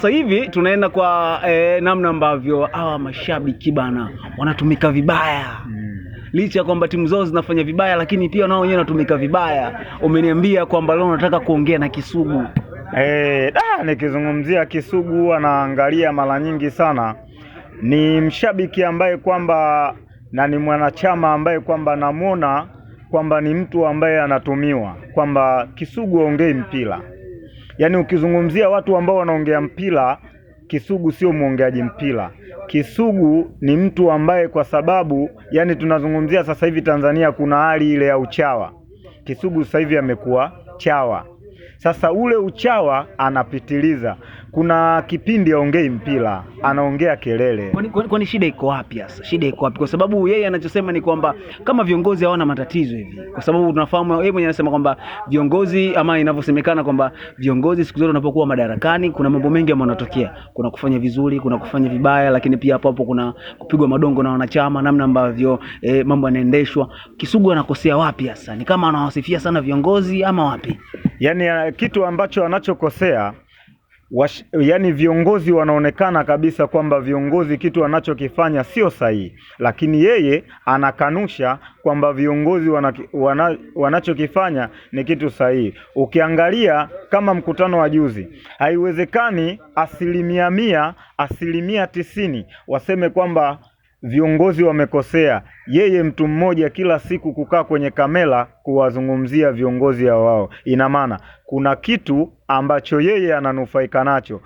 Sasa hivi tunaenda kwa namna ambavyo hawa mashabiki bana wanatumika vibaya. Licha kwamba timu zao zinafanya vibaya, lakini pia nao wenyewe wanatumika vibaya. Umeniambia kwamba leo unataka kuongea na Kisugu. Nikizungumzia Kisugu anaangalia mara nyingi sana. Ni mshabiki ambaye kwamba na ni mwanachama ambaye kwamba namuona kwamba ni mtu ambaye anatumiwa, kwamba Kisugu aongei mpira. Yaani ukizungumzia watu ambao wanaongea mpira, Kisugu sio muongeaji mpira. Kisugu ni mtu ambaye kwa sababu yani tunazungumzia sasa hivi Tanzania kuna hali ile ya uchawa. Kisugu sasa hivi amekuwa chawa. Sasa ule uchawa anapitiliza. Kuna kipindi aongei mpira, anaongea kelele. Kwani shida iko wapi sasa? Shida iko wapi? Kwa sababu yeye anachosema ni kwamba kama viongozi hawana matatizo hivi. Kwa sababu tunafahamu yeye mwenyewe anasema kwamba viongozi, ama inavyosemekana kwamba viongozi siku zote wanapokuwa madarakani kuna mambo mengi ambayo yanatokea. Kuna kufanya vizuri, kuna kufanya vibaya, lakini pia hapo kuna kupigwa madongo na wanachama, namna ambavyo mambo yanaendeshwa. Kisugu anakosea wapi sasa? Ni kama anawasifia sana viongozi ama wapi? Yaani kitu ambacho anachokosea yani viongozi wanaonekana kabisa kwamba viongozi kitu wanachokifanya sio sahihi, lakini yeye anakanusha kwamba viongozi wanachokifanya ni kitu sahihi. Ukiangalia kama mkutano wa juzi, haiwezekani 100%, 90% waseme kwamba viongozi wamekosea. Yeye mtu mmoja kila siku kukaa kwenye kamera kuwazungumzia viongozi wao, ina maana kuna kitu ambacho yeye ananufaika nacho.